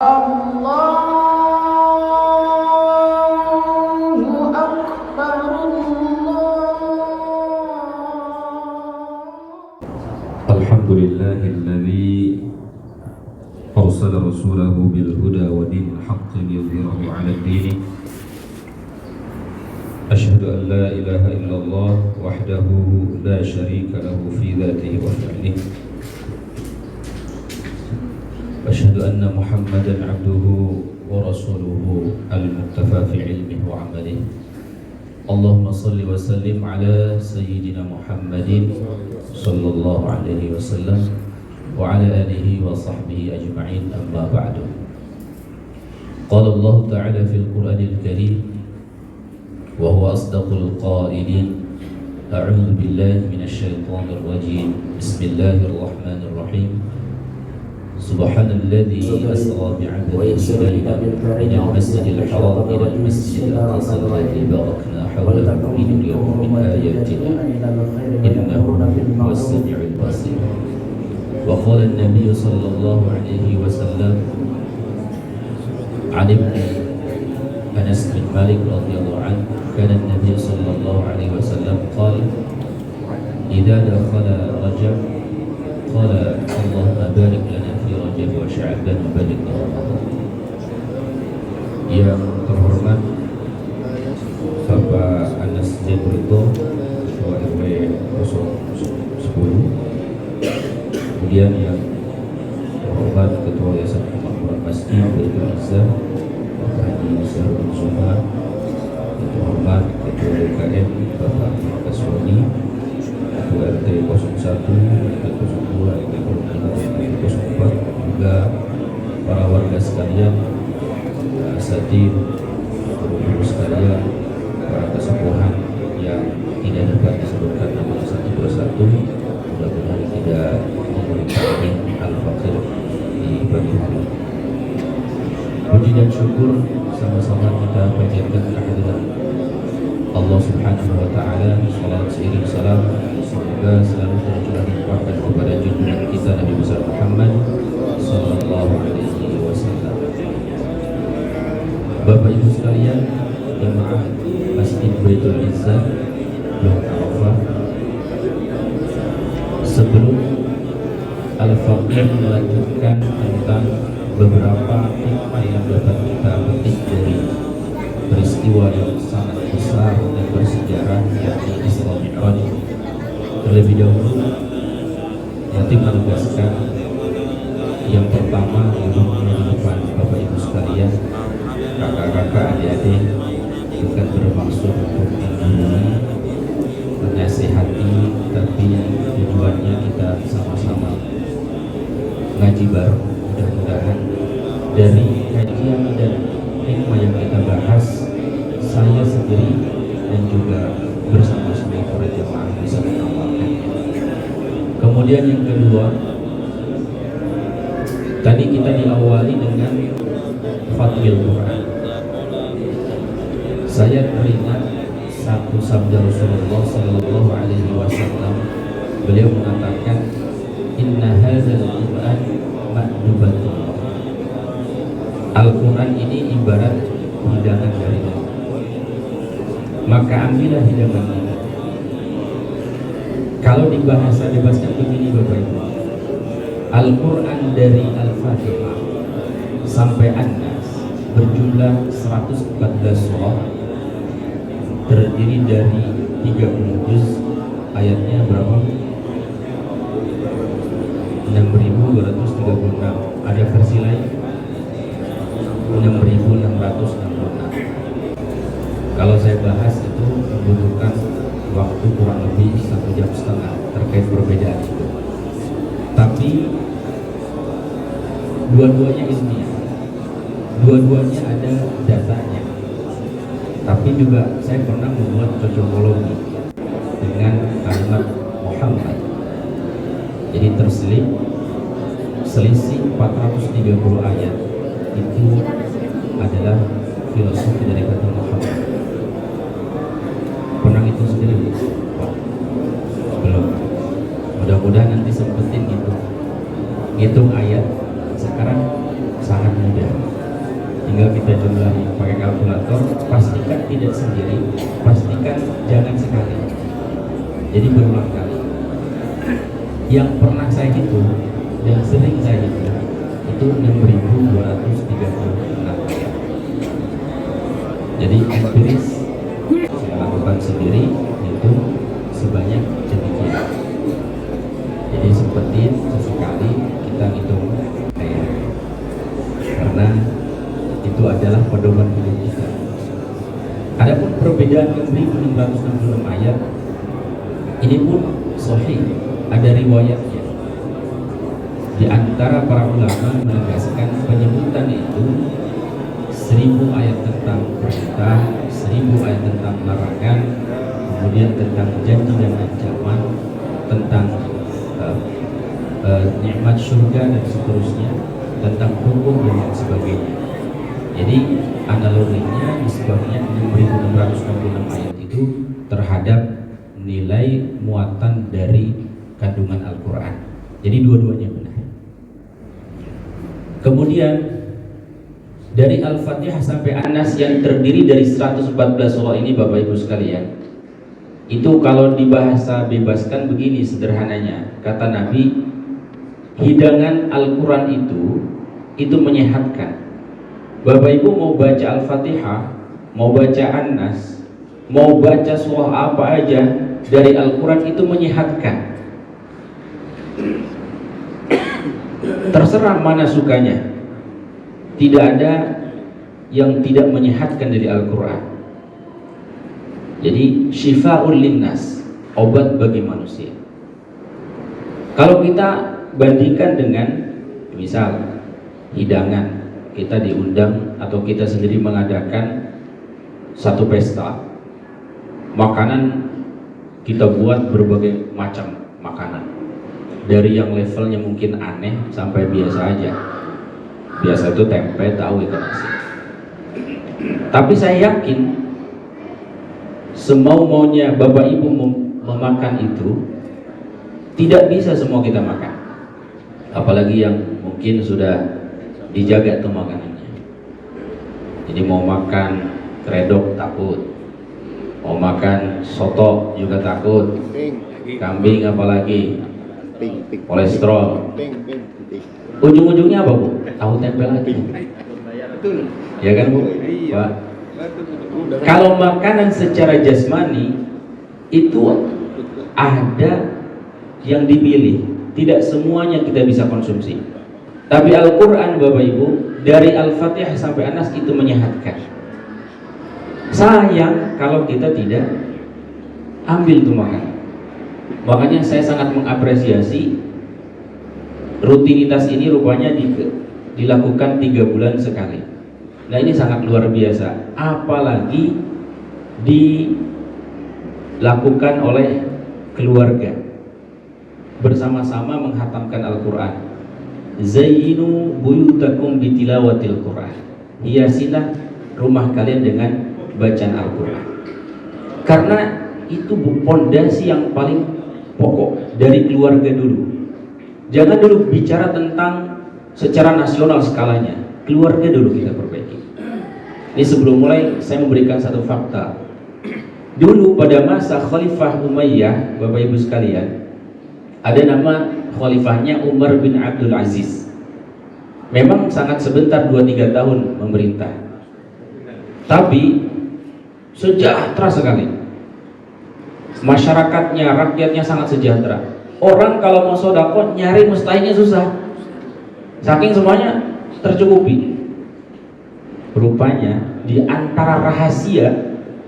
Allahu Akbar, Alhamdulillahilladzi arsala rasulahu bil huda wa dinil haqqi liyudhhirahu 'ala ad-din. Asyhadu an la ilaha illallah wahdahu la syarika lahu fi dzatihi wa fi'lihi. Asyhadu anna Muhammadan 'abduhu wa rasuluhu al-muqtafa fi 'ilmihi wa 'amalihi. Allahumma salli wa sallim ala sayyidina Muhammadin sallallahu alaihi wasallam wa ala alihi wa sahbihi ajma'in, amma ba'du. Qala Allah ta'ala fil Qur'anil Karim wa huwa asdaqul qailin. A'udzu billahi minasy syaithanir rajim. Bismillahirrahmanirrahim. Subhanalladzi asra bi'abdihi minal masjidil haram ilal masjidil aqsa alladzi barakna hawlahu linuriyahu min ayatina innahu huwas sami'ul basir. Wa qala an-nabiy sallallahu alaihi wasallam 'an ibni Anas bin Malik radhiyallahu anhu, kana an-nabiy sallallahu alaihi wasallam qala idza dakhala Rajab qala Allahumma barik lana fi Rajab wa Sya'ban wa barik lana Ramadan. Yang terhormat Bapak Anas Jabrito, Ketua RW 010. Kemudian yang terhormat Ketua Yayasan Pemakmuran Masjid Baitul Izzah Bapak Haji Sahrul Zuma, yang terhormat Ketua DKM Bapak Kaswani, Ketua RT 01, RT 02, RT 03, RT 04, juga para warga sekalian, asatidz, guru-guru sekalian, para kesepuhan yang tidak dapat disebutkan nama satu persatu, mudah-mudahan tidak memberikan al-fakir di pagi hari. Puji dan syukur sama-sama kita panjatkan kehadirat Allah Subhanahu wa taala. Salat seiring salam semoga selalu tercurah limpahkan kepada junjungan kita Nabi besar Muhammad sallallahu alaihi wasallam. Bapak Ibu sekalian, jemaah Masjid Baitul Izzah Blok Arafah, sebelum Al-Faqih melanjutkan tentang beberapa hikmah yang dapat kita petik dari peristiwa yang sangat besar dan bersejarah, yakni Isra Mi'raj, terlebih dahulu nanti menegaskan yang pertama di depan Bapak Ibu sekalian, kakak-kakak, adik-adik, bukan bermaksud untuk menggurui, menasihati, tapi tujuannya kita sama-sama ngaji bareng. Mudah-mudahan dari kajian dan hikmah yang kita bahas, saya sendiri dan juga bersama seluruh para jemaah bisa mengamalkan. Kemudian yang kedua, tadi kita diawali dengan Fathul Quran. Saya teringat satu sabda Rasulullah sallallahu alaihi wasallam. Beliau mengatakan, "Inna hadzal Qur'an ma'dubatun." Al-Quran ini ibarat hidangan dari Allah, maka ambillah hidangan ini. Kalau dibahasa dibahaskan begini Bapak Ibu, Al-Quran dari Al-Fatihah sampai An-Nas berjumlah 114 surah, terdiri dari 30 juz, ayatnya berapa? 6.236. Ada versi lain 6.666. Kalau saya bahas itu membutuhkan waktu kurang lebih 1,5 jam terkait perbedaan itu. Tapi dua-duanya ilmiah, dua-duanya ada datanya. Tapi juga saya pernah membuat cocokologi dengan kalimat Muhammad. Jadi selisih 430 ayat itu adalah filosofi dari kata Muhammad. Pernah itu sendiri? Belum. Mudah-mudahan nanti sempetin gitu, hitung ayat. Sekarang sangat mudah. Tinggal kita jumlahi pakai kalkulator. Pastikan tidak sendiri, pastikan jangan sekali. Jadi berulang kali. Yang pernah saya hitung, yang sering saya hitung, itu 6.236 ayat. Jadi empiris saya lakukan sendiri itu sebanyak demikian. Jadi seperti sesekali kita hitung ayat, karena itu adalah pedoman hidup kita. Adapun perbedaan 6.666 ayat ini pun sahih, ada riwayatnya. Di antara para ulama menegaskan penyebutan itu 1000 ayat tentang perintah, 1000 ayat tentang larangan, kemudian tentang janji dan ancaman, tentang nikmat surga dan seterusnya, tentang hukum dan lain sebagainya. Jadi analoginya disebabnya 6.666 ayat itu terhadap nilai muatan dari kandungan Al-Quran. Jadi dua-duanya benar. Kemudian dari Al-Fatihah sampai An-Nas yang terdiri dari 114 surah ini, Bapak Ibu sekalian, itu kalau dibahasa bebaskan begini sederhananya, kata Nabi, hidangan Al-Quran itu menyehatkan. Bapak Ibu mau baca Al-Fatihah, mau baca An-Nas, mau baca surah apa aja dari Al-Quran itu menyehatkan. Terserah mana sukanya. Tidak ada yang tidak menyehatkan dari Al-Quran. Jadi syifa'ul linnas, obat bagi manusia. Kalau kita bandingkan dengan misal hidangan, kita diundang atau kita sendiri mengadakan satu pesta, makanan kita buat berbagai macam makanan, dari yang levelnya mungkin aneh sampai biasa aja. Biasa itu tempe, tahu, ikan asin. Tapi saya yakin semau-maunya Bapak Ibu memakan itu tidak bisa semua kita makan. Apalagi yang mungkin sudah dijaga tuh makanannya. Jadi mau makan kredok takut, mau makan soto juga takut, kambing apalagi, kolesterol. Ujung-ujungnya apa, Bu? Tahu tempe lagi. Ya kan, Bu? Pak. Kalau makanan secara jasmani itu ada yang dipilih, tidak semuanya kita bisa konsumsi. Tapi Al-Quran, Bapak Ibu, dari Al-Fatihah sampai An-Nas itu menyehatkan. Sayang kalau kita tidak ambil itu makan. Makanya saya sangat mengapresiasi rutinitas ini, rupanya dilakukan 3 bulan sekali. Nah ini sangat luar biasa, apalagi dilakukan oleh keluarga bersama-sama menghatamkan Al-Quran. Zayyinu buyutakum bitilawatil Quran, hiasilah rumah kalian dengan bacaan Al-Quran. Karena itu pondasi yang paling pokok dari keluarga dulu. Jangan dulu bicara tentang secara nasional skalanya, keluarga dulu kita perbaiki. Ini sebelum mulai saya memberikan satu fakta. Dulu pada masa Khalifah Umayyah, Bapak Ibu sekalian, ada nama khalifahnya Umar bin Abdul Aziz. Memang sangat sebentar, 2-3 tahun memerintah, tapi sejahtera sekali. Masyarakatnya, rakyatnya sangat sejahtera. Orang kalau mau sedekah nyari mustahilnya susah, saking semuanya tercukupi. Rupanya di antara rahasia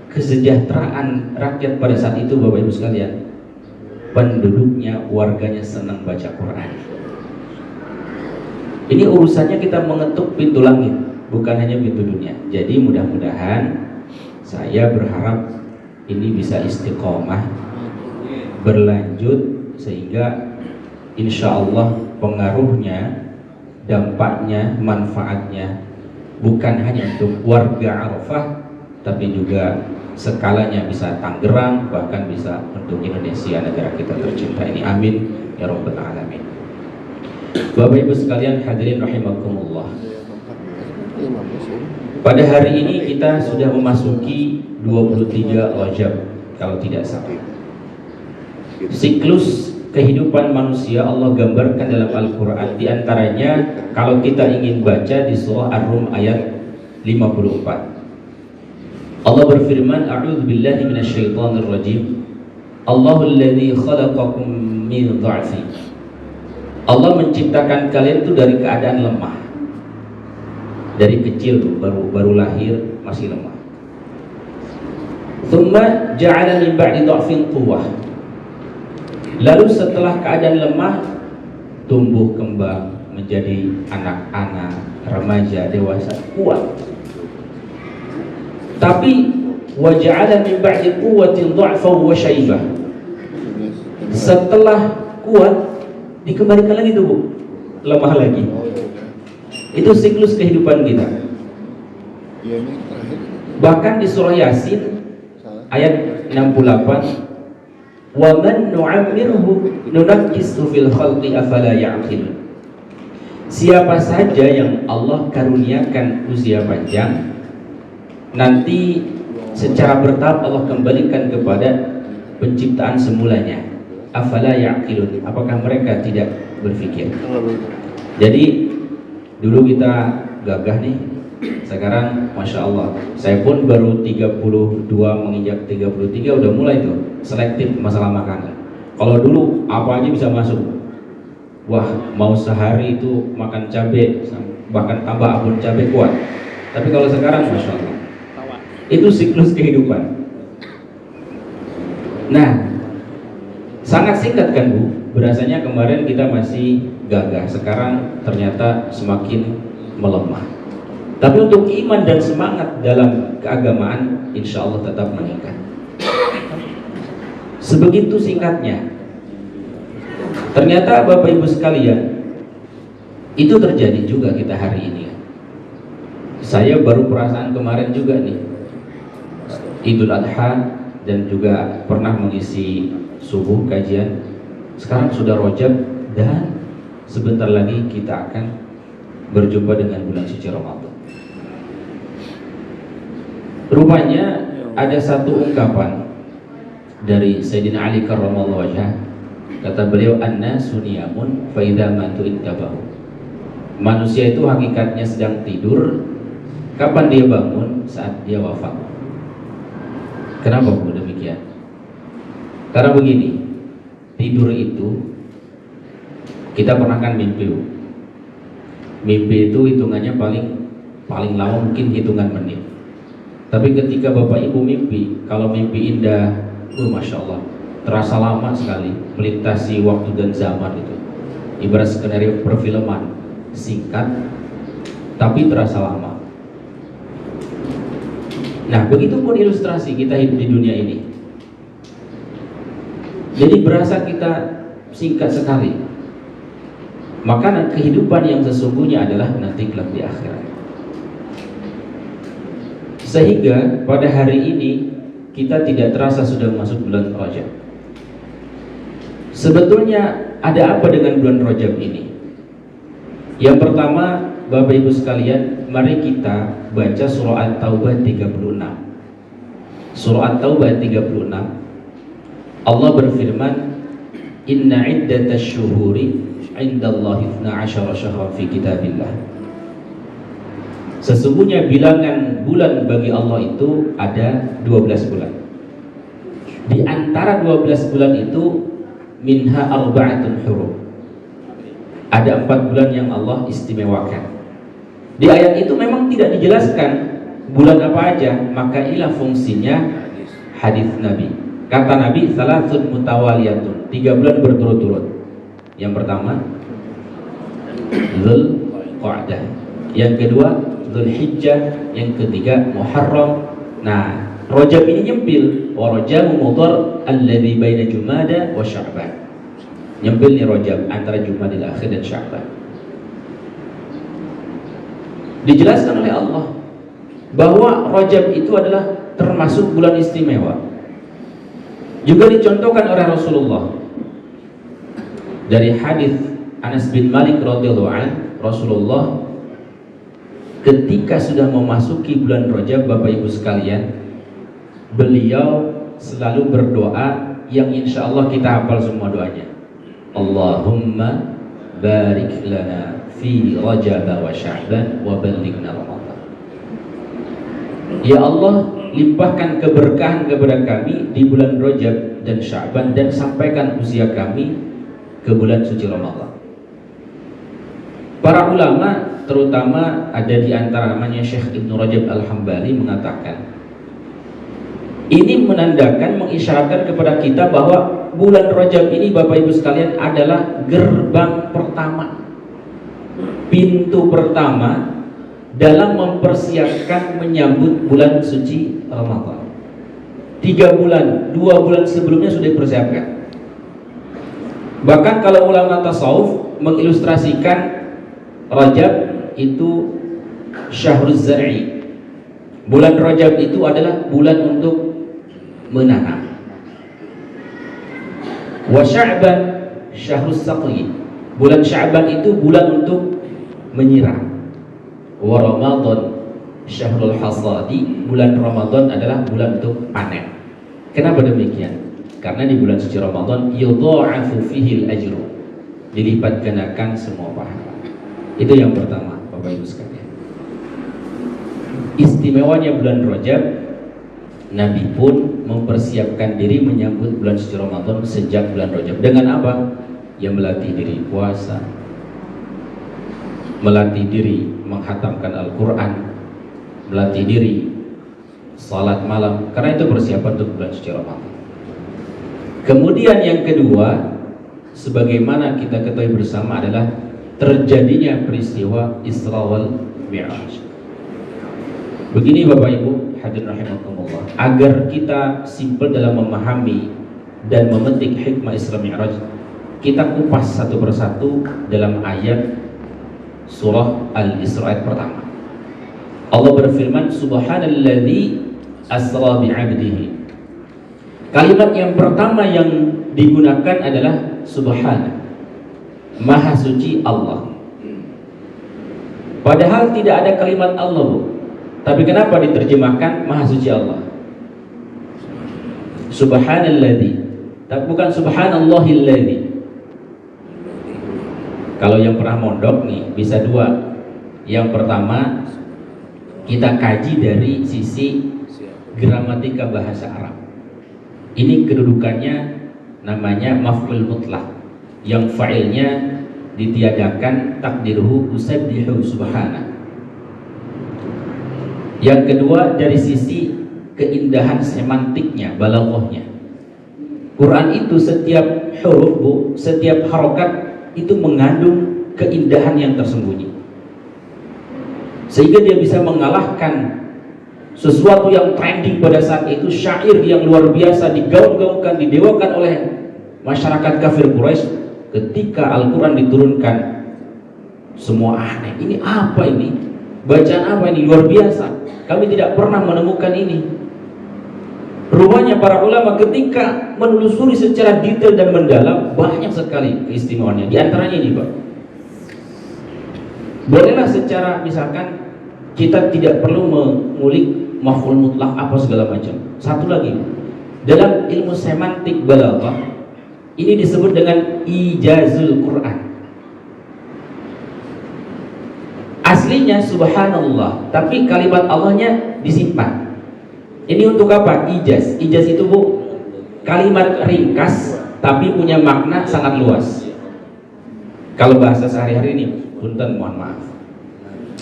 kesejahteraan rakyat pada saat itu, Bapak Ibu sekalian, penduduknya, warganya senang baca Quran. Ini urusannya kita mengetuk pintu langit, bukan hanya pintu dunia. Jadi mudah-mudahan saya berharap ini bisa istiqomah, berlanjut, sehingga insya Allah pengaruhnya, dampaknya, manfaatnya bukan hanya untuk warga Arafah, tapi juga skalanya bisa Tangerang, bahkan bisa untuk Indonesia, negara kita tercinta ini. Amin ya rabbal alamin. Bapak Ibu sekalian hadirin rahimakumullah. Pada hari ini kita sudah memasuki 23 Rajab kalau tidak salah. Siklus kehidupan manusia Allah gambarkan dalam Al-Quran. Di antaranya kalau kita ingin baca di surah Ar-Rum ayat 54. Allah berfirman, A'udzu billahi minasyaitonir rajim. Allahul ladzi khalaqakum min dha'fi. Allah menciptakan kalian itu dari keadaan lemah. Dari kecil baru lahir masih lemah. Tsumma ja'ala min ba'di dha'fin quwwah. Lalu setelah keadaan lemah tumbuh kembang menjadi anak-anak, remaja, dewasa, kuat. Tapi wa ja'ala min ba'di quwwatin dha'fan wa syaibah. Setelah kuat dikembalikan lagi tubuh lemah lagi. Itu siklus kehidupan kita. Bahkan di surah Yasin ayat 68, wa man nu'ammirhu nunakkishu fil khalqi afala ya'qilun. Siapa saja yang Allah karuniakan usia panjang, nanti secara bertahap Allah kembalikan kepada penciptaan semulanya. Afala ya'qilun. Apakah mereka tidak berpikir? Jadi dulu kita gagah nih, sekarang Masya Allah saya pun baru 32 menginjak 33 udah mulai tuh selektif masalah makanan. Kalau dulu apa aja bisa masuk, wah mau sehari itu makan cabai bahkan tambah abon cabai kuat. Tapi kalau sekarang Masya Allah, itu siklus kehidupan. Nah, sangat singkat kan Bu? Berasanya kemarin kita masih gagah, sekarang ternyata semakin melemah. Tapi untuk iman dan semangat dalam keagamaan insya Allah tetap meningkat. Sebegitu singkatnya. Ternyata Bapak Ibu sekalian, itu terjadi juga kita hari ini. Saya baru perasaan kemarin juga nih, Idul Adha, dan juga pernah mengisi subuh kajian. Sekarang sudah Rajab dan sebentar lagi kita akan berjumpa dengan bulan suci Ramadan. Rupanya ada satu ungkapan dari Sayyidina Ali karramallahu wajhah. Kata beliau, an-nasu niyamun fa idza matu intabahu. Manusia itu hakikatnya sedang tidur, kapan dia bangun? Saat dia wafat. Kenapa Bu demikian? Karena begini, tidur itu kita pernah kan mimpi. Mimpi itu hitungannya paling lama mungkin hitungan menit. Tapi ketika Bapak Ibu mimpi, kalau mimpi indah, Masya Allah, terasa lama sekali, melintasi waktu dan zaman itu. Ibarat skenario perfilman, singkat tapi terasa lama. Nah, begitu pun ilustrasi kita hidup di dunia ini. Jadi berasa kita singkat sekali. Maka kehidupan yang sesungguhnya adalah nanti kelak di akhirat. Sehingga pada hari ini kita tidak terasa sudah masuk bulan Rajab. Sebetulnya ada apa dengan bulan Rajab ini? Yang pertama, Bapak Ibu sekalian, mari kita baca surah At-Taubah 36. Surah At-Taubah 36, Allah berfirman, Inna iddatash syuhuri indallahi 12 syahran fi kitabillah. Sesungguhnya bilangan bulan bagi Allah itu ada 12 bulan. Di antara 12 bulan itu minha arba'atun hurum. Ada 4 bulan yang Allah istimewakan. Di ayat itu memang tidak dijelaskan bulan apa aja, maka inilah fungsinya hadis Nabi. Kata Nabi, salatun mutawaliyatun, 3 bulan berturut-turut. Yang pertama Dzulqa'dah, yang kedua Dzulhijjah, yang ketiga Muharram. Nah, Rajab ini nyempil, wa Rajabu mudhar alladzi baina Jumada wa Sya'ban. Nyempil nih Rajab antara Jumadil Akhir dan Sya'ban. Dijelaskan oleh Allah bahwa Rajab itu adalah termasuk bulan istimewa. Juga dicontohkan oleh Rasulullah dari hadis Anas bin Malik radhiyallahu anhu, Rasulullah ketika sudah memasuki bulan Rajab, Bapak Ibu sekalian, beliau selalu berdoa yang insya Allah kita hafal semua doanya. Allahumma barik lana fi Rajab wa Sya'ban wa ballighna Ramadan. Ya Allah, limpahkan keberkahan kepada kami di bulan Rajab dan Sya'ban, dan sampaikan usia kami ke bulan suci Ramadan. Para ulama, terutama ada di antara namanya Syekh Ibnu Rajab Al-Hambali, mengatakan ini menandakan, mengisyaratkan kepada kita bahwa bulan Rajab ini, Bapak Ibu sekalian, adalah gerbang pertama, pintu pertama dalam mempersiapkan menyambut bulan suci Ramadan. 3 bulan, 2 bulan sebelumnya sudah dipersiapkan. Bahkan kalau ulama tasawuf mengilustrasikan Rajab itu Syahruz Zar'i. Bulan Rajab itu adalah bulan untuk menanam. Wa Sya'ban Syahruz Saqi. Bulan Sya'ban itu bulan untuk menyiram. Wa Ramadan Syahrul Hasadi. Bulan Ramadan adalah bulan untuk panen. Kenapa demikian? Karena di bulan suci Ramadan yudha'afu fihil ajru, dilipat gandakan semua pahala. Itu yang pertama, Bapak Ibu sekalian. Istimewanya bulan Rajab, Nabi pun mempersiapkan diri menyambut bulan suci Ramadan sejak bulan Rajab. Dengan apa? Ya melatih diri puasa, melatih diri menghatamkan Al-Quran, melatih diri salat malam, karena itu persiapan untuk bulan suci Ramadan. Kemudian yang kedua, sebagaimana kita ketahui bersama, adalah terjadinya peristiwa Isra wal Mi'raj. Begini Bapak Ibu hadirin rahimakumullah, agar kita simpel dalam memahami dan memetik hikmah Isra Mi'raj, kita kupas satu persatu dalam ayat surah Al-Isra ayat pertama. Allah berfirman, Subhanalladzi asra bi'abdihi. Kalimat yang pertama yang digunakan adalah Subhana, Maha Suci Allah. Padahal tidak ada kalimat Allah, Bu. Tapi kenapa diterjemahkan Maha Suci Allah? Subhanalladzi, tapi bukan Subhanallahilladzi. Kalau yang pernah mondok nih bisa dua. Yang pertama, kita kaji dari sisi gramatika bahasa Arab. Ini kedudukannya namanya maf'ul mutlak, yang fa'ilnya ditiadakan, takdiruhu usabbihu subhana. Yang kedua, dari sisi keindahan semantiknya, balaghahnya. Quran itu setiap huruf, Bu, setiap harokat itu mengandung keindahan yang tersembunyi, sehingga dia bisa mengalahkan sesuatu yang trending pada saat itu, syair yang luar biasa digaung-gaungkan, didewakan oleh masyarakat kafir Quraisy. Ketika Al-Quran diturunkan, semua aneh, ini apa ini? Bacaan apa ini? Luar biasa, kami tidak pernah menemukan ini. Rupanya para ulama ketika menelusuri secara detail dan mendalam, banyak sekali keistimewaannya. Di antaranya ini, Pak, bolehlah secara misalkan kita tidak perlu mengulik maf'ul mutlak apa segala macam. Satu lagi, dalam ilmu semantik balaghah ini disebut dengan ijazul Quran. Aslinya subhanallah, tapi kalimat Allahnya disimpan. Ini untuk apa? Ijaz. Ijaz itu, Bu, kalimat ringkas tapi punya makna sangat luas. Kalau bahasa sehari-hari ini, punten, mohon maaf,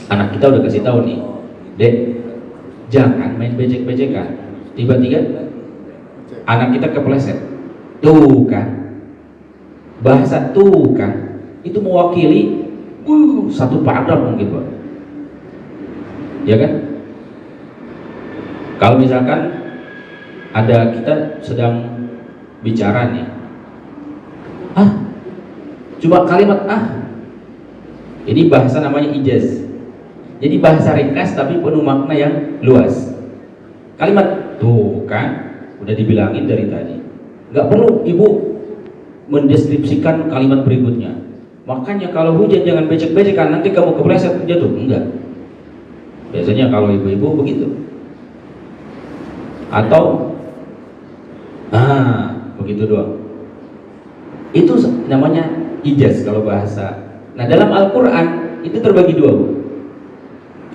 anak kita udah kasih tahu nih, Dek, jangan main becek-becekan. Tiba-tiba anak kita kepleset. Tuh kan, bahasa tuh kan itu mewakili satu paragraf mungkin, Pak. Ya kan? Kalau misalkan ada kita sedang bicara nih, coba kalimat ini bahasa namanya ijaz. Jadi bahasa ringkas tapi penuh makna yang luas. Kalimat tuh kan udah dibilangin dari tadi, nggak perlu Ibu mendeskripsikan kalimat berikutnya. Makanya kalau hujan jangan becek-becekan, nanti kamu kepleset jatuh. Enggak. Biasanya kalau ibu-ibu begitu. Atau begitu doang. Itu namanya ijaz kalau bahasa. Nah, dalam Al-Qur'an itu terbagi dua, Bu.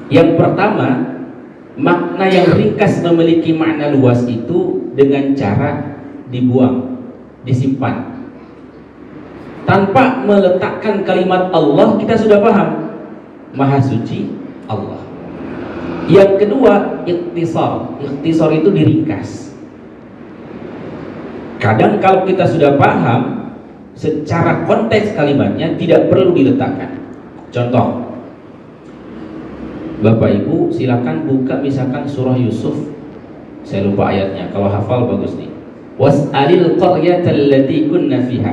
Yang pertama, makna yang ringkas memiliki makna luas itu dengan cara dibuang, disimpan. Tanpa meletakkan kalimat Allah, kita sudah paham Maha Suci Allah. Yang kedua, ikhtisar. Ikhtisar itu diringkas. Kadang kalau kita sudah paham secara konteks kalimatnya, tidak perlu diletakkan. Contoh, Bapak Ibu silakan buka misalkan surah Yusuf. Saya lupa ayatnya, kalau hafal bagus nih. Was'alil qaryata allati kunna fiha.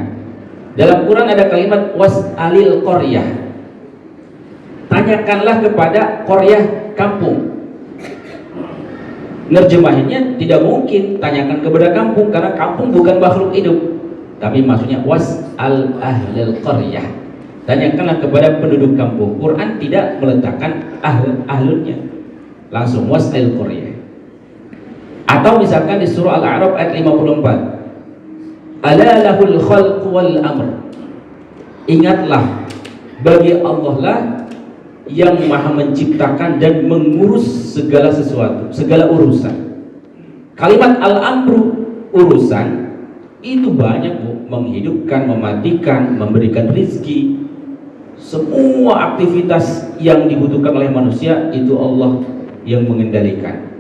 Dalam Quran ada kalimat was'alil qaryah. Tanyakanlah kepada qaryah, kampung. Nerjemahinnya tidak mungkin tanyakan kepada kampung, karena kampung bukan makhluk hidup. Tapi maksudnya was'al ahlil qaryah. Tanyakanlah kepada penduduk kampung. Quran tidak meletakkan ahlunnya, langsung was'al qaryah. Atau misalkan di surah Al-A'raf ayat 54, ala lahul khalq wal amr. Ingatlah, bagi Allah lah yang maha menciptakan dan mengurus segala sesuatu, segala urusan. Kalimat al-amru, urusan, itu banyak, Bu. Menghidupkan, mematikan, memberikan rizki, semua aktivitas yang dibutuhkan oleh manusia itu Allah yang mengendalikan.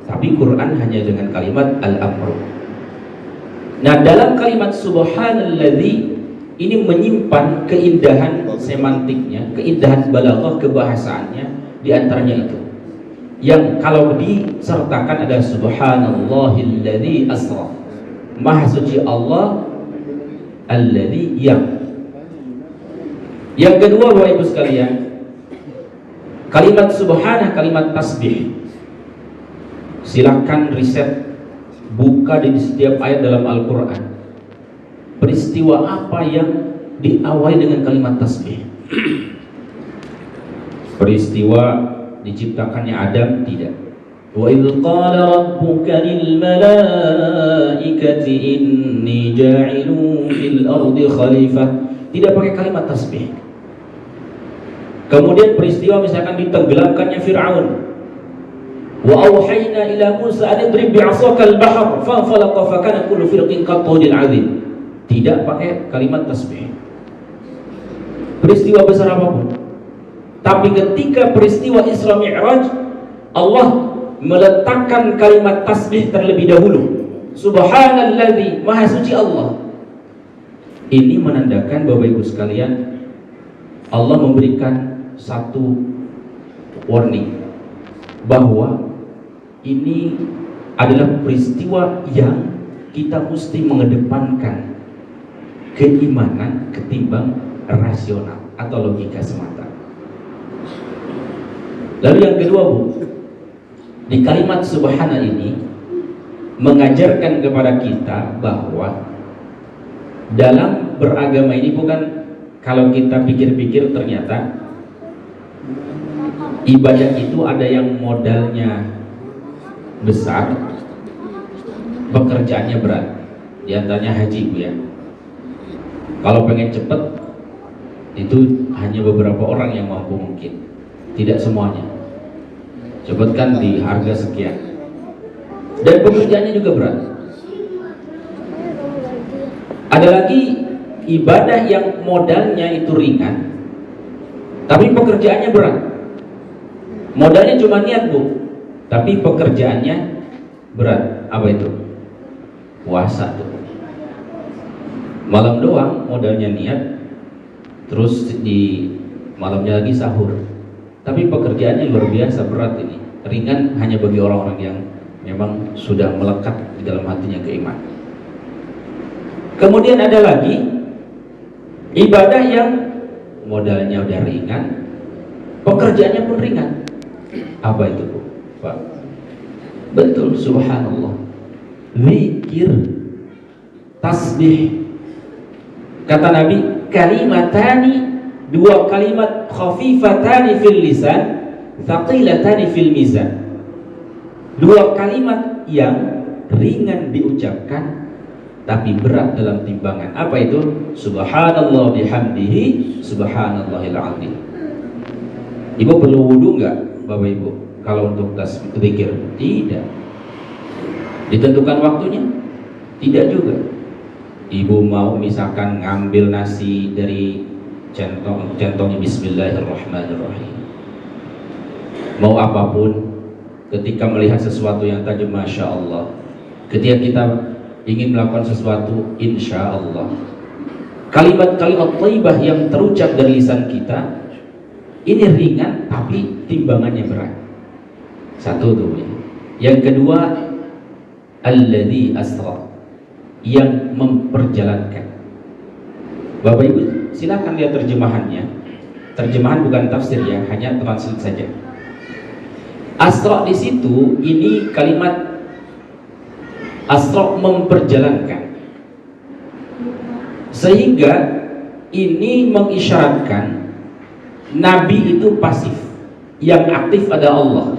Tapi Quran hanya dengan kalimat al-amru. Nah, dalam kalimat subhanalladzi ini menyimpan keindahan semantiknya, keindahan balaghah kebahasaannya. Di antaranya itu yang kalau disertakan ada subhanallahilladzi asra, maha suci Allah alladzi yang kedua, Bapak Ibu sekalian, kalimat subhanah, kalimat tasbih. Silakan riset, buka di setiap ayat dalam Al-Quran. Peristiwa apa yang diawali dengan kalimat tasbih? Peristiwa diciptakannya Adam? Tidak. Wa idz qala rabbuka lil malaikati inni ja'ilun fil ardi khalifah. Tidak pakai kalimat tasbih. Kemudian peristiwa misalkan ditenggelamkannya Fir'aun. Wa auhayna ila Musa an idrib bi'asaka al-bahr fanfalaqa fa kana kullu firqin qattudil 'adzim. Tidak pakai kalimat tasbih. Peristiwa besar apapun. Tapi ketika peristiwa Isra Mi'raj, Allah meletakkan kalimat tasbih terlebih dahulu. Subhanalladzi, maha suci Allah. Ini menandakan, Bapak Ibu sekalian, Allah memberikan satu warning bahwa ini adalah peristiwa yang kita mesti mengedepankan keimanan ketimbang rasional atau logika semata. Lalu yang kedua, Bu, di kalimat subhana ini mengajarkan kepada kita bahwa dalam beragama ini bukan, kalau kita pikir-pikir ternyata ibadah itu ada yang modalnya besar, pekerjaannya berat. Di antaranya haji, Bu, ya. Kalau pengen cepet itu hanya beberapa orang yang mampu, mungkin tidak semuanya. Cepatkan di harga sekian. Dan pekerjaannya juga berat. Ada lagi ibadah yang modalnya itu ringan, tapi pekerjaannya berat. Modalnya cuma niat, Bu, tapi pekerjaannya berat. Apa itu? Puasa tuh. Malam doang modalnya niat, terus di malamnya lagi sahur. Tapi pekerjaannya luar biasa berat ini. Ringan hanya bagi orang-orang yang memang sudah melekat di dalam hatinya keimanan. Kemudian ada lagi ibadah yang modalnya udah ringan, pekerjaannya pun ringan. Apa itu, Bu? Pak? Betul, subhanallah. Zikir, tasbih. Kata Nabi, kalimatani, dua kalimat khafifatani fil lisan, thaqilatani fil mizan. Dua kalimat yang ringan diucapkan tapi berat dalam timbangan. Apa itu? Subhanallah bihamdihi subhanallahil azim. Ibu perlu wudu enggak, Bapak Ibu? Kalau untuk zikir? Tidak. Ditentukan waktunya? Tidak juga. Ibu mau misalkan ngambil nasi dari centongnya bismillahirrahmanirrahim. Mau apapun, ketika melihat sesuatu yang tadi masya Allah, ketika kita ingin melakukan sesuatu insya Allah, kalimat-kalimat thayyibah yang terucap dari lisan kita ini ringan tapi timbangannya berat. Satu tuh ya. Yang kedua, alladzi asra, yang memperjalankan. Bapak Ibu silakan lihat terjemahannya. Terjemahan bukan tafsir ya, hanya translate saja. Asra di situ, ini kalimat asra memperjalankan, sehingga ini mengisyaratkan Nabi itu pasif, yang aktif ada Allah.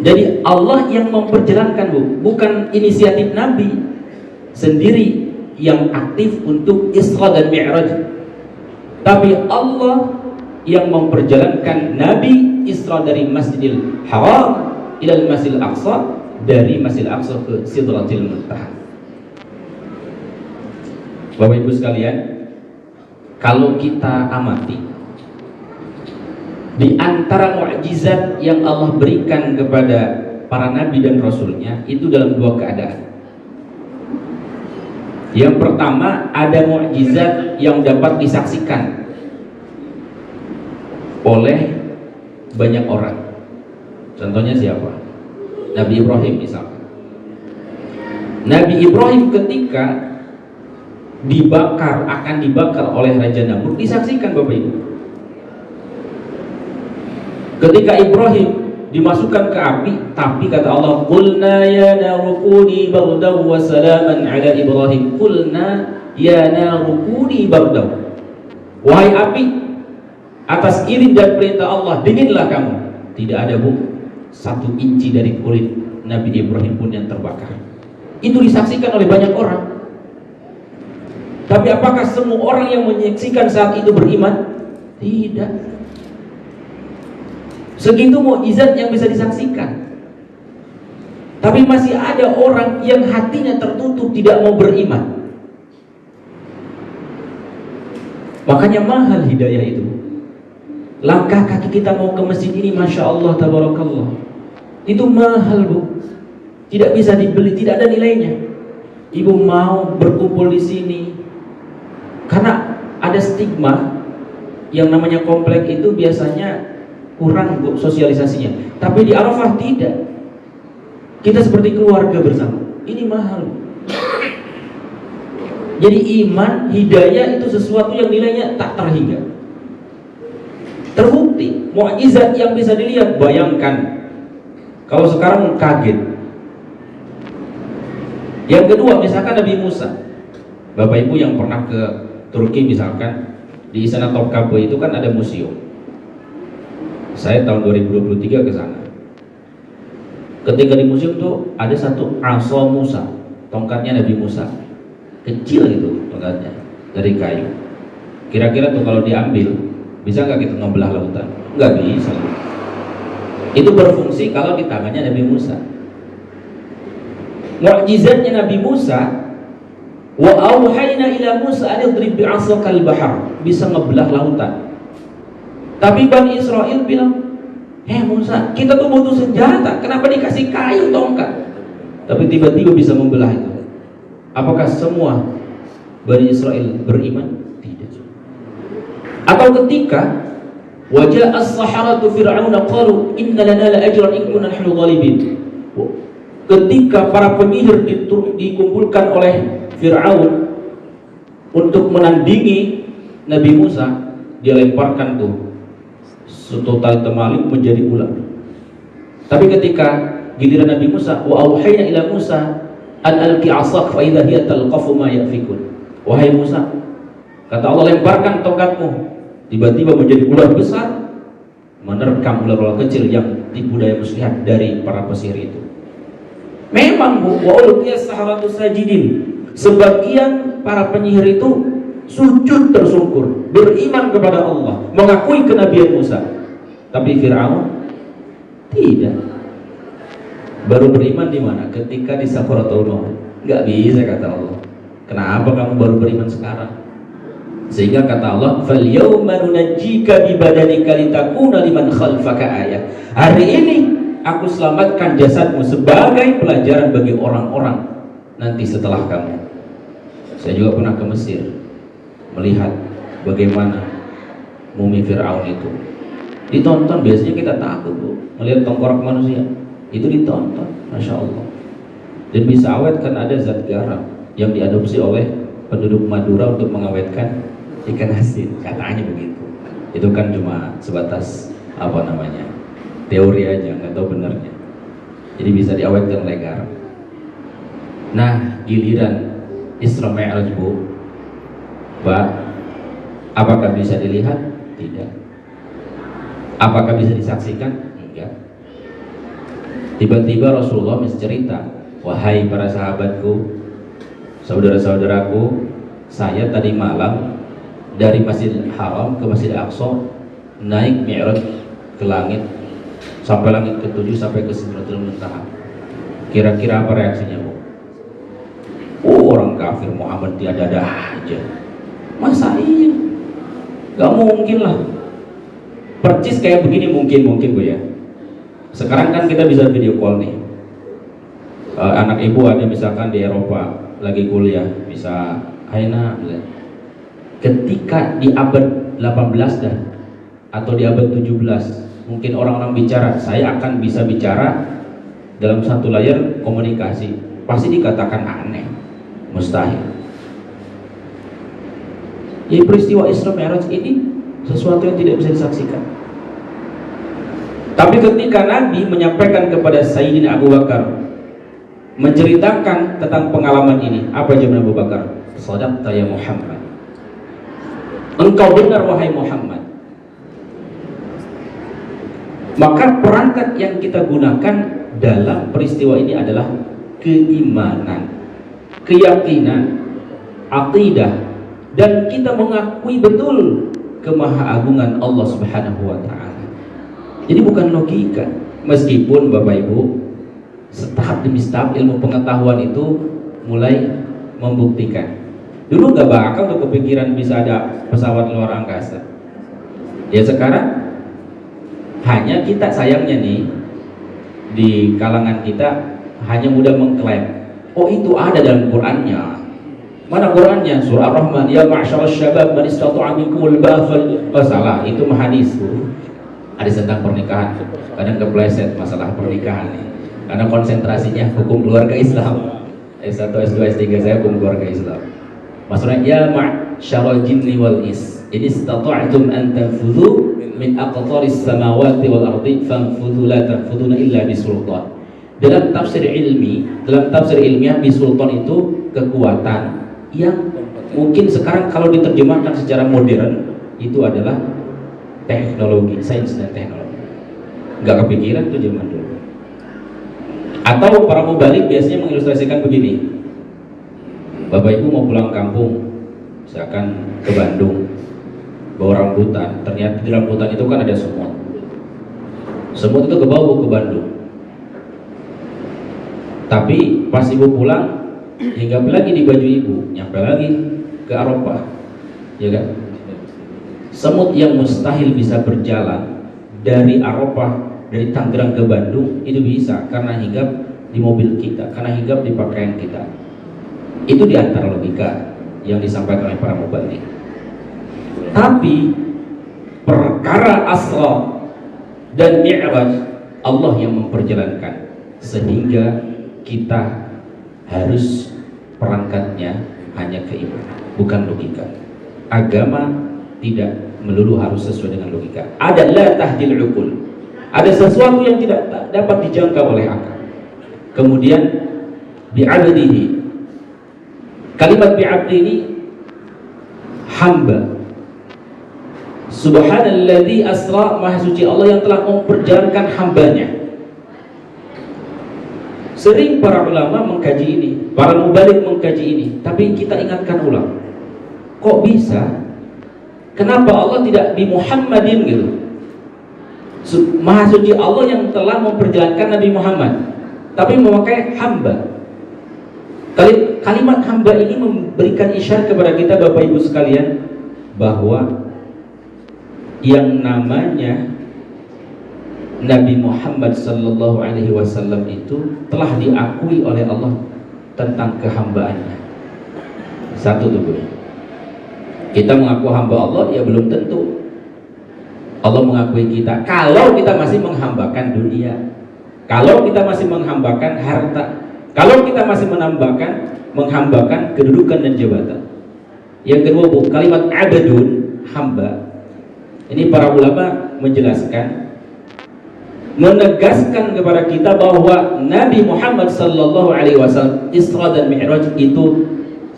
Jadi Allah yang memperjalankan, bukan inisiatif Nabi sendiri yang aktif untuk Isra dan Mi'raj, tapi Allah yang memperjalankan Nabi Isra dari Masjidil Haram ila Masjidil Aqsa, dari Masjidil Aqsa ke Sidratil Muntaha. Bapak Ibu sekalian, kalau kita amati di antara mukjizat yang Allah berikan kepada para nabi dan rasulnya itu dalam dua keadaan. Yang pertama, ada mukjizat yang dapat disaksikan oleh banyak orang. Contohnya siapa? Nabi Ibrahim misalkan. Nabi Ibrahim ketika akan dibakar oleh Raja Namrud disaksikan Bapak Ibu. Ketika Ibrahim dimasukkan ke api, tapi kata Allah, qulna ya naru kuni bardan wa salaman ala Ibrahim. Qulna ya naru kuni bardan. Wahai api, atas izin dan perintah Allah, dinginlah kamu. Tidak ada satu inci dari kulit Nabi Ibrahim pun yang terbakar. Itu disaksikan oleh banyak orang. Tapi apakah semua orang yang menyaksikan saat itu beriman? Tidak. Segitu mukjizat yang bisa disaksikan. Tapi masih ada orang yang hatinya tertutup, tidak mau beriman. Makanya mahal hidayah itu. Langkah kaki kita mau ke masjid ini, masya Allah, tabarakallah, itu mahal Bu. Tidak bisa dibeli, tidak ada nilainya. Ibu mau berkumpul di sini karena ada stigma yang namanya komplek itu biasanya kurang Bu sosialisasinya. Tapi di Arafah tidak. Kita seperti keluarga bersama. Ini mahal. Jadi iman, hidayah itu sesuatu yang nilainya tak terhingga. Terbukti, mukjizat yang bisa dilihat. Bayangkan kalau sekarang kaget. Yang kedua, misalkan Nabi Musa. Bapak Ibu yang pernah ke Turki misalkan, di Istana Topkapı itu kan ada museum. Saya tahun 2023 ke sana. Ketika di museum tuh ada satu asa Musa, tongkatnya Nabi Musa. Kecil itu tongkatnya, dari kayu. Kira-kira tuh kalau diambil, bisa nggak kita ngebelah lautan? Nggak bisa. Itu berfungsi kalau di tangannya Nabi Musa. Mukjizatnya Nabi Musa, wa auhayna ila Musa an idrib bi'asakal bahar, bisa ngebelah lautan. Tapi Bani Israel bilang, Musa, kita tuh butuh senjata, kenapa dikasih kayu tongkat? Tapi tiba-tiba bisa membelah itu. Apakah semua Bani Israel beriman? Tidak. Atau ketika wajah as-saharatu fir'auna qalu inna lana la ajran in kunna nahnu ghalibin. Ketika para penyihir dikumpulkan oleh Fir'aun untuk menandingi Nabi Musa, dia lemparkan tuh setotal temali menjadi ular. Tapi ketika giliran Nabi Musa, wa auhayna ila Musa an alqi 'asak fa idza hiya talqafu ma yafikun. Wahai Musa, kata Allah, lemparkan tongkatmu. Tiba-tiba menjadi ular besar menerkam ular-ular kecil yang tipu daya muslihat dari para pesihir itu. Memang wa ulqiya saharatu sajidin, sebagian para penyihir itu sujud tersungkur, beriman kepada Allah, mengakui kenabian Musa. Tapi Fir'aun tidak. Baru beriman di mana? Ketika di sakaratul maut. Enggak bisa kata Allah. Kenapa kamu baru beriman sekarang? Sehingga kata Allah, "Fal yauma nunajjika bi badanika litakuna liman khalfaka ayah." Hari ini aku selamatkan jasadmu sebagai pelajaran bagi orang-orang nanti setelah kamu. Saya juga pernah ke Mesir melihat bagaimana mumi Fir'aun itu. Ditonton, biasanya kita takut Bu, melihat tengkorak manusia. Itu ditonton, Masya Allah. Dan bisa awet kan ada zat garam yang diadopsi oleh penduduk Madura untuk mengawetkan ikan asin, katanya begitu. Itu kan cuma sebatas teori aja, nggak tahu benarnya. Jadi bisa diawetkan oleh garam. Nah, giliran Isra Mi'raj Bu, Pak, apakah bisa dilihat? Tidak. Apakah bisa disaksikan? Enggak. Tiba-tiba Rasulullah bercerita, "Wahai para sahabatku, saudara-saudaraku, saya tadi malam dari Masjidil Haram ke Masjidil Aqsa naik Mi'raj ke langit, sampai langit ke-7 sampai ke Sidratul Muntaha." Kira-kira apa reaksinya Bu? Orang kafir Muhammad tiada-ada aja. Masa iya? Gak mungkin lah. Percis kayak begini mungkin Bu ya. Sekarang kan kita bisa video call nih. Anak ibu ada misalkan di Eropa lagi kuliah, bisa Aina. Ketika di abad 18 dah atau di abad 17, mungkin orang-orang bicara, saya akan bisa bicara dalam satu layar komunikasi, pasti dikatakan aneh, mustahil. Jadi peristiwa Isra Mi'raj ini sesuatu yang tidak bisa disaksikan. Tapi ketika Nabi menyampaikan kepada Sayyidina Abu Bakar, menceritakan tentang pengalaman ini, apa jawab Abu Bakar? Shadaqta ya Muhammad. Engkau benar wahai Muhammad. Maka perangkat yang kita gunakan dalam peristiwa ini adalah keimanan, keyakinan, akidah, dan kita mengakui betul kemahaagungan Allah Subhanahu wa Ta'ala. Jadi bukan logika. Meskipun Bapak Ibu, setahap demi setahap ilmu pengetahuan itu mulai membuktikan. Dulu nggak bakal tuh kepikiran bisa ada pesawat luar angkasa. Ya sekarang hanya kita sayangnya nih di kalangan kita hanya mudah mengklaim, oh itu ada dalam Qur'annya. Mana Qur'annya? Surah Ar-Rahman, ya ma'syarasy syabab man istata'a minkumul ba'ah. Oh salah, itu hadis Bu. Hadis tentang pernikahan. Kadang kepleset masalah pernikahan nih. Karena konsentrasinya hukum keluarga Islam. S1, S2, S3 saya hukum keluarga Islam. Maksudnya ya ma'syaral jinni wal ins, in istata'tum an tanfudhu min aqtaris samawati wal ardi fanfudhu la tanfudhuna illa bisultan. Dalam tafsir ilmiah bisultan itu kekuatan yang mungkin sekarang kalau diterjemahkan secara modern itu adalah teknologi, sains dan teknologi. Nggak kepikiran tuh zaman dulu. Atau para mubalik biasanya mengilustrasikan begini, Bapak Ibu mau pulang kampung, misalkan ke Bandung, bawa rambutan, ternyata di rambutan itu kan ada semut. Semut itu kebawa ke Bandung. Tapi pas Ibu pulang, hinggap lagi di baju Ibu, nyampe lagi ke Eropa, ya kan? Semut yang mustahil bisa berjalan dari Eropa, dari Tangerang ke Bandung, itu bisa karena hinggap di mobil kita, karena hinggap di pakaian kita. Itu di antara logika yang disampaikan oleh para mubalik. Tapi perkara Asra dan Mi'raj Allah yang memperjalankan, sehingga kita harus perangkatnya hanya keimanan, bukan logika. Agama tidak melulu harus sesuai dengan logika. Ada la tahdil uqul. Ada sesuatu yang tidak dapat dijangkau oleh akal. Kemudian bi'abdihi. Kalimat bi'abdi ini hamba. Subhanalladzi asra, maha suci Allah yang telah memperjalankan hambanya. Sering para ulama mengkaji ini, para mubalik mengkaji ini, tapi kita ingatkan ulang, kok bisa? Kenapa Allah tidak bi Muhammadin gitu? Maha suci Allah yang telah memperjalankan Nabi Muhammad, tapi memakai hamba. Kalimat hamba ini memberikan isyarat kepada kita Bapak Ibu sekalian bahwa yang namanya Nabi Muhammad sallallahu alaihi wasallam itu telah diakui oleh Allah tentang kehambaannya. Satu tuh, kita mengaku hamba Allah, ya belum tentu Allah mengakui kita kalau kita masih menghambakan dunia, kalau kita masih menghambakan harta, kalau kita masih menghambakan kedudukan dan jabatan. Yang kedua, Bu, kalimat abdun, hamba. Ini para ulama menjelaskan, menegaskan kepada kita bahwa Nabi Muhammad sallallahu alaihi wasallam Isra dan Mi'raj itu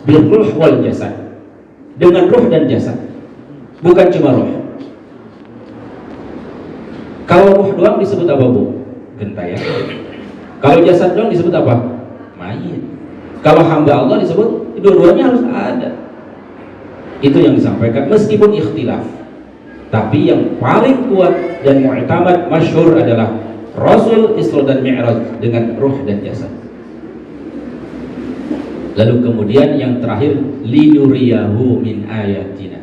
birruh wal jasad, dengan ruh dan jasad, bukan cuma ruh. Kalau ruh doang disebut apa, Bu? Gentayangan. Kalau jasad doang disebut apa? Mayit. Kalau hamba Allah disebut dua-duanya harus ada. Itu yang disampaikan meskipun ikhtilaf. Tapi yang paling kuat dan mu'tamad masyhur adalah Rasul Isra dan Mi'raj dengan ruh dan jasad. Lalu kemudian yang terakhir, linuriyahu min ayatina.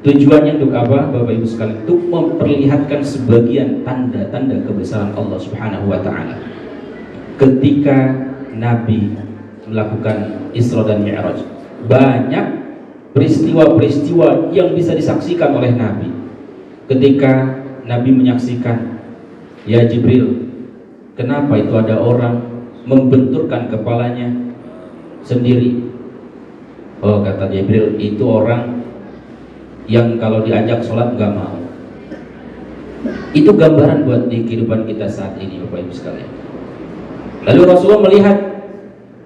Tujuannya untuk apa, Bapak Ibu sekalian? Untuk memperlihatkan sebagian tanda-tanda kebesaran Allah Subhanahu wa taala. Ketika Nabi melakukan Isra dan Mi'raj, banyak peristiwa-peristiwa yang bisa disaksikan oleh Nabi. Ketika Nabi menyaksikan, ya Jibril, kenapa itu ada orang membenturkan kepalanya sendiri? Oh, kata Jibril, itu orang yang kalau diajak sholat gak mau. Itu gambaran buat di kehidupan kita saat ini, Bapak Ibu sekalian. Lalu Rasulullah melihat,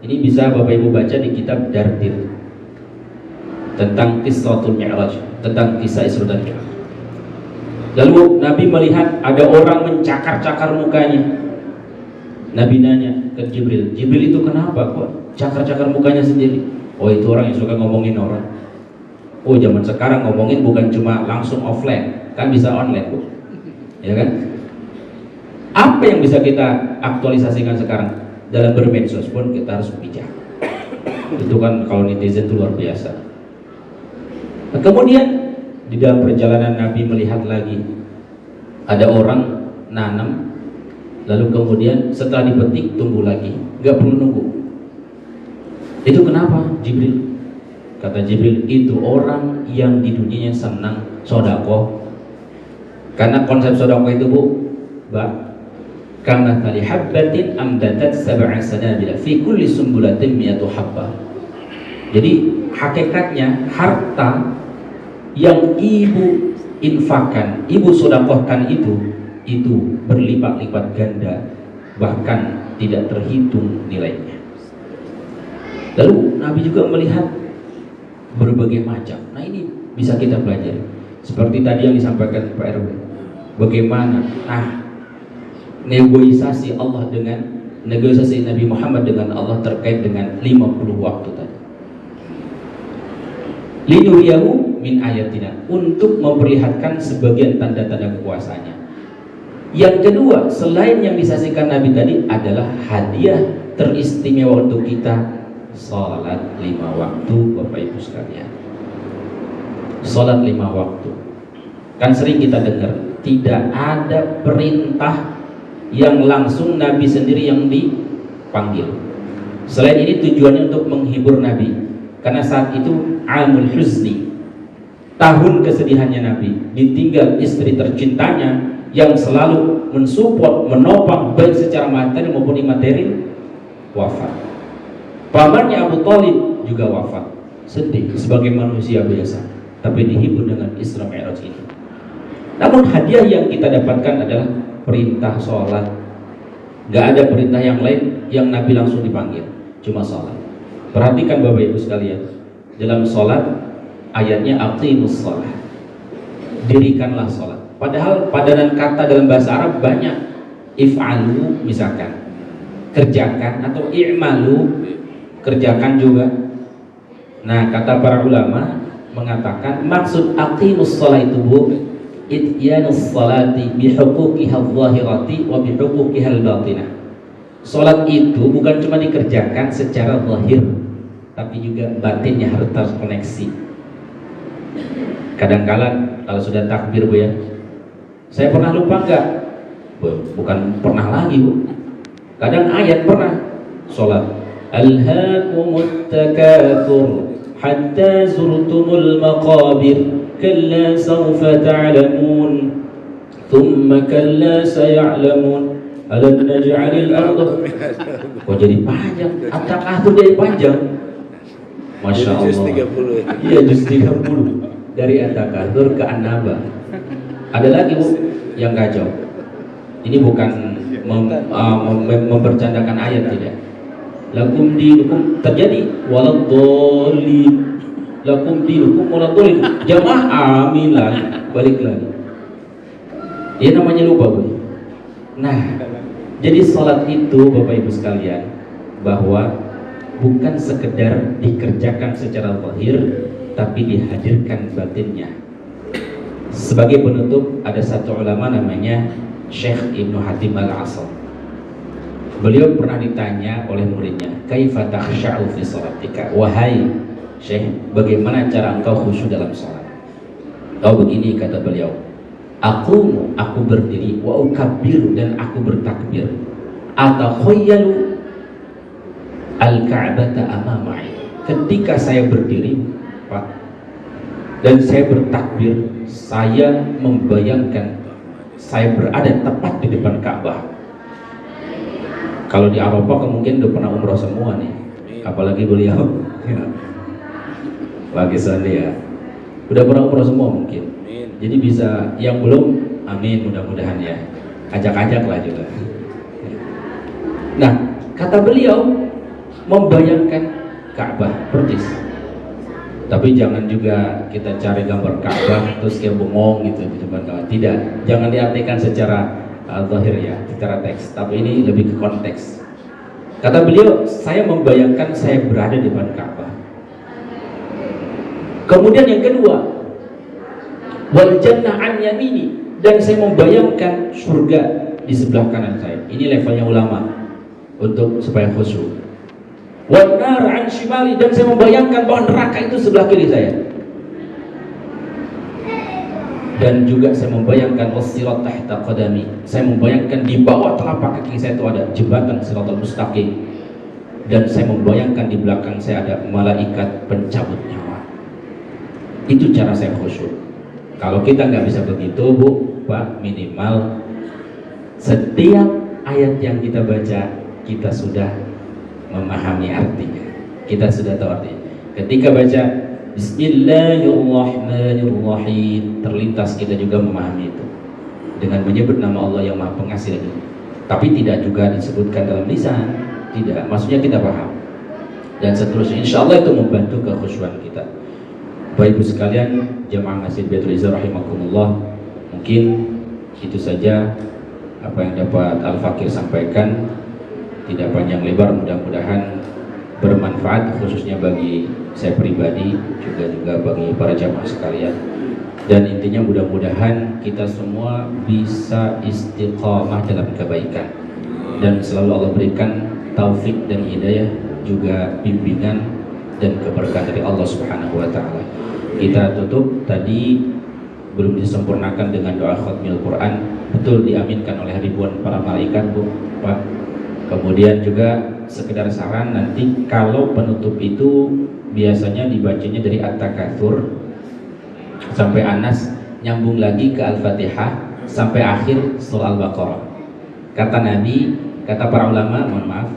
ini bisa Bapak Ibu baca di kitab Dardir tentang Qissatul Mi'raj, tentang kisah Isra dan Mi'raj. Lalu Nabi melihat ada orang mencakar-cakar mukanya. Nabi nanya ke Jibril, Jibril itu kenapa kok cakar-cakar mukanya sendiri? Oh, itu orang yang suka ngomongin orang. Oh, zaman sekarang ngomongin bukan cuma langsung offline, kan bisa online, Bu. Ya kan? Apa yang bisa kita aktualisasikan sekarang? Dalam bermedsos pun kita harus bijak. Itu kan kalau netizen itu luar biasa. Nah, kemudian di dalam perjalanan Nabi melihat lagi ada orang nanam, lalu kemudian setelah dipetik tumbuh lagi, nggak perlu nunggu. Itu kenapa, Jibril? Kata Jibril, itu orang yang di dunianya senang sodako. Karena konsep sodako itu, Bu, kama tali habbatin amdatat sab'a sanabila fi kulli sumbulatin mi'atu habbah. Jadi hakikatnya harta yang ibu infakkan, ibu sodakohkan itu berlipat-lipat ganda, bahkan tidak terhitung nilainya. Lalu Nabi juga melihat berbagai macam. Nah, ini bisa kita pelajari. Seperti tadi yang disampaikan Pak RW, bagaimana negosiasi Nabi Muhammad dengan Allah terkait dengan 50 waktu tadi. Linuriyahu min ayatina, untuk memperlihatkan sebagian tanda-tanda kekuasaannya. Yang kedua, selain yang disaksikan Nabi tadi adalah hadiah teristimewa untuk kita, salat 5 waktu, Bapak Ibu sekalian. Salat 5 waktu. Kan sering kita dengar, tidak ada perintah yang langsung Nabi sendiri yang dipanggil. Selain ini tujuannya untuk menghibur Nabi, karena saat itu amul huzni, tahun kesedihannya Nabi, ditinggal istri tercintanya yang selalu mensupport, menopang baik secara materi maupun imateri, wafat. Pamannya Abu Thalib juga wafat. Sedih sebagai manusia biasa, tapi dihibur dengan Isra Mi'raj ini. Namun hadiah yang kita dapatkan adalah perintah sholat. Gak ada perintah yang lain yang Nabi langsung dipanggil, cuma sholat. Perhatikan Bapak Ibu sekalian, dalam sholat ayatnya aqimus sholat. dirikanlah sholat. Padahal padanan kata dalam bahasa Arab banyak. If'alu misalkan, kerjakan, atau i'malu, kerjakan juga. Nah, kata para ulama mengatakan maksud aqimus sholat itu bu, ityanus sholati bihuquqiha adh-dhahirati wa bihuquqiha al-batinah. Sholat itu bukan cuma dikerjakan secara zahir, tapi juga batinnya harus terkoneksi. Kadang-kala kalau sudah takbir bu ya, saya pernah lupa enggak? Bukan pernah lagi bu, kadang ayat pernah. Sholat alhaakumut takatsur hatta zurtumul maqabir kalla sawfa ta'lamun thumma kalla saya'lamun alam naj'alil arda. Kok jadi panjang? At-takatsur jadi panjang. Masya Allah. Iya, juz 30 dari At-Takatsur ke An-Naba. Ada lagi bu yang kacau. Ini bukan mempercandakan ayat, tidak. Lakum dinukum terjadi waladhdallin. Lakum dinukum waladhdallin. Jamaah amin lagi, balik lagi. Ya namanya lupa bu. Nah, jadi salat itu Bapak Ibu sekalian, bahwa bukan sekedar dikerjakan secara zahir, tapi dihadirkan batinnya. Sebagai penutup, ada satu ulama namanya Syekh Ibnu Hatim Al-Asal. Beliau pernah ditanya oleh muridnya, kaifa takhsha'u fi shalatika? Wahai Syekh, bagaimana cara engkau khusyuk dalam salat? Oh begini kata beliau, aku berdiri, wa ukabbiru, dan aku bertakbir, atakhayyalu al-ka'bata amamai. Ketika saya berdiri Pak, dan saya bertakbir, saya membayangkan saya berada tepat di depan Ka'bah. Kalau di Arafah mungkin udah pernah umroh semua nih, apalagi beliau bagi saya udah pernah umroh semua mungkin. Jadi bisa, yang belum, amin, mudah-mudahan ya, ajak-ajak lah juga. Nah, kata beliau membayangkan Ka'bah persis. Tapi jangan juga kita cari gambar Ka'bah terus kayak bengong gitu di depan Ka'bah. Tidak, jangan diartikan secara zahir ya, secara teks. Tapi ini lebih ke konteks. Kata beliau, saya membayangkan saya berada di depan Ka'bah. Kemudian yang kedua, wal jannah an yamini, dan saya membayangkan surga di sebelah kanan saya. Ini levelnya ulama untuk supaya khusyuk. Wan nar an shimali, dan saya membayangkan bahwa neraka itu sebelah kiri saya. Dan juga saya membayangkan was-sirat tahta qadami. Saya membayangkan di bawah telapak kaki saya itu ada jembatan Shiratal Mustaqim. Dan saya membayangkan di belakang saya ada malaikat pencabut nyawa. Itu cara saya khusyuk. Kalau kita nggak bisa begitu bu, Pak, minimal setiap ayat yang kita baca kita sudah memahami artinya, kita sudah tahu artinya. Ketika baca Bismillahirrahmanirrahim, terlintas kita juga memahami itu dengan menyebut nama Allah yang Maha Pengasih lagi. Tapi tidak juga disebutkan dalam lisan, tidak. Maksudnya kita paham dan seterusnya. Insya Allah itu membantu kekhusyuan kita. Bapak Ibu sekalian, jamaah Masjid Baitul Izzah rahimakumullah, mungkin itu saja apa yang dapat Al-Fakir sampaikan. Tidak panjang lebar, mudah-mudahan bermanfaat khususnya bagi saya pribadi, juga bagi para jamaah sekalian. Dan intinya mudah-mudahan kita semua bisa istiqamah dalam kebaikan dan selalu Allah berikan taufik dan hidayah, juga bimbingan dan keberkahan dari Allah Subhanahu wa taala. Kita tutup tadi belum disempurnakan dengan doa khatmil Quran, betul diaminkan oleh ribuan para malaikat Bu, Pak. Kemudian juga sekedar saran, nanti kalau penutup itu biasanya dibacanya dari At-Takatsur sampai Anas, nyambung lagi ke Al-Fatihah sampai akhir surah Al-Baqarah. Kata Nabi, kata para ulama, mohon maaf,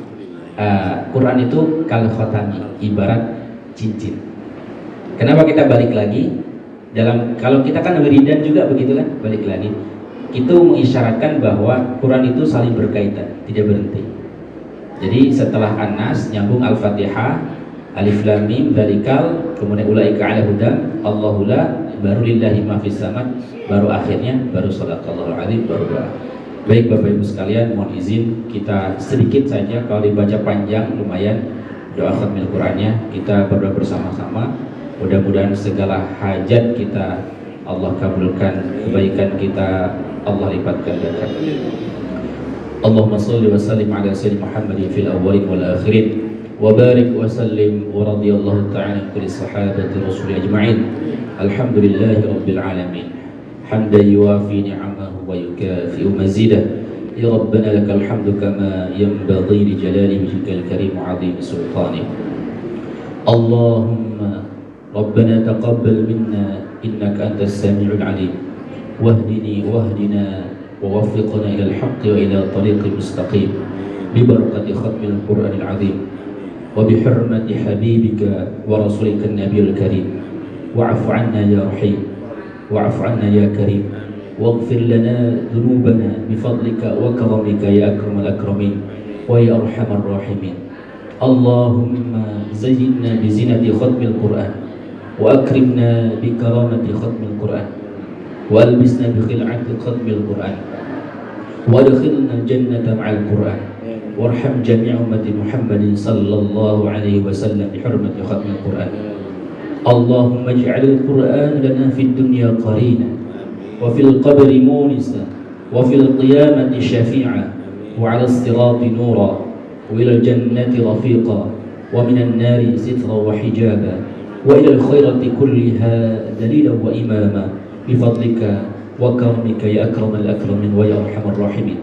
Quran itu kal khatami, ibarat cincin. Kenapa kita balik lagi? Kalau kita kan wiridan juga begitu kan, balik lagi. Itu mengisyaratkan bahwa Quran itu saling berkaitan, tidak berhenti. Jadi setelah An-Nas nyambung Al-Fatihah, Alif Lam Mim, Dzalikal, kemudian ulaika ala hudan, Allahu la, baru lillahi ma fis samad, baru akhirnya, baru shadaqallahul adzim, baru doa. Baik Bapak Ibu sekalian, mohon izin kita sedikit saja, kalau dibaca panjang lumayan doa khatmil Qur'annya, kita berdoa bersama-sama. Mudah-mudahan segala hajat kita Allah kabulkan, kebaikan kita Allah lipat gandakan. Allahumma salli wa sallim ala sayyidina Muhammadin fil awwalin wal akhirin wa barik wa sallim wa radiyallahu ta'ala kulli sahabati rasul ajma'in. Alhamdulillahi rabbil alamin. Hamdan yuwafi ni'amahu wa yukafi'u mazidah. Ya Rabbana lakal hamdu kama yanbaghi li jalali wajhikal karim wa 'azimi sultanik. Allahumma Rabbana taqabbal minna innaka antas sami'ul 'alim. Wahdini wahdina wa waffiqna ila al-haqqi wa ila tariqil mustaqim. Bi barakati khatmil Qur'anil 'azim wa bi hurmati habibika wa rasulika an-nabiyil karim. Wa'fu 'anna ya rahim. Wa'fu 'anna ya karim. Waghfir lana dhunubana bifadlika wa karamika ya akramal akramin wa ya arhamar rahimin. Allahumma zayyinna bi zinati khatmil Qur'an wa akrimna bi karamati khatmil Qur'an wa albisna bi khil'ati khatmil Qur'an wa adkhilna al-jannata ma'al Qur'an warham jami' ummati Muhammadin sallallahu alaihi wasallam bi hurmati khatmil Qur'an. Allahumma ij'alil Qur'an lana fid dunya qarina وفي القبر مونسا وفي القيامة شفيعا وعلى الصراط نورا وإلى الجنة رفيقا ومن النار سترا وحجابا وإلى الخيرة كلها دليلا وإماما بفضلك وكرمك يا أكرم الأكرمين ويا أرحم الراحمين.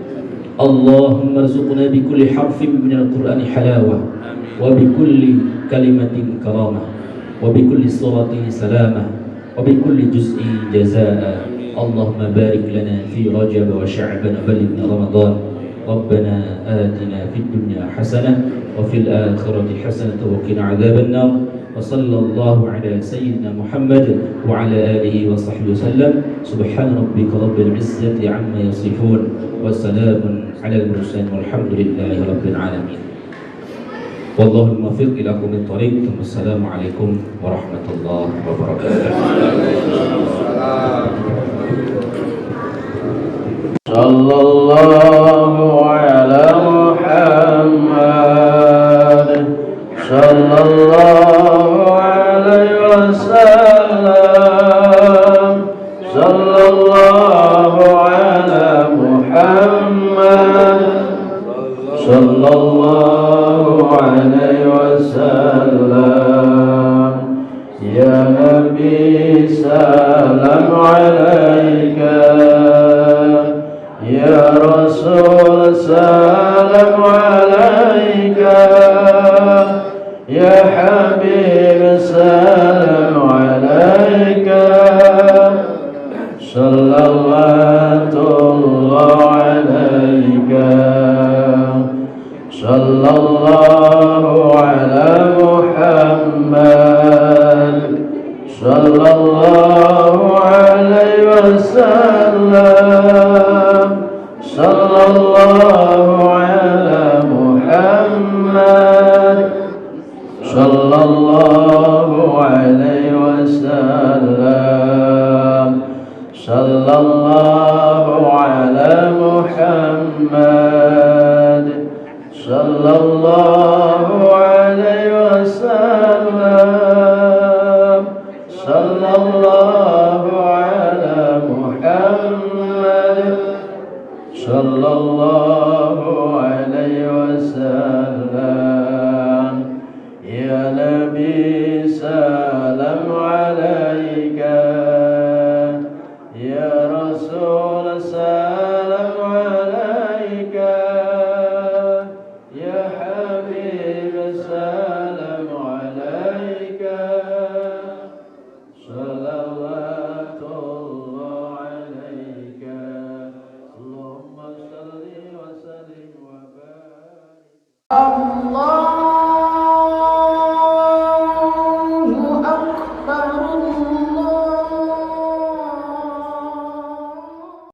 اللهم ارزقنا بكل حرف من القرآن حلاوة وبكل كلمة كرامة وبكل سورة سلامة وبكل جزء جزاء. اللهم بارك لنا في رجب وشعبان وبلغنا رمضان. ربنا آتنا في الدنيا حسنة وفي الآخرة حسنة وقنا عذاب النار. وصلى الله على سيدنا محمد وعلى آله وصحبه وسلم. سبحان ربك رب العزة عما يصفون وسلام على المرسلين والحمد لله رب العالمين. والله الموفق إلى قوم الطريق. ثم السلام عليكم ورحمة الله وبركاته. صلى الله على محمد صلى الله عليه وسلم. صلى الله على محمد صلى الله عليه وسلم. يا نبي سلام عليك، يا رسول سلام عليك، يا حبيب سلام عليك. صلوات الله عليك. صلى الله على محمد صلى الله عليه وسلم. صلى الله على محمد صلى الله عليه وسلم. صلى الله على محمد صلى الله عليه وسلم. صلى الله على محمد صلى الله عليه وسلم. يا نبي سلام عليك، يا رسول سلام عليك، يا حبيب سلام عليك. صلوات الله عليك. اللهم صل وسلم وبارك.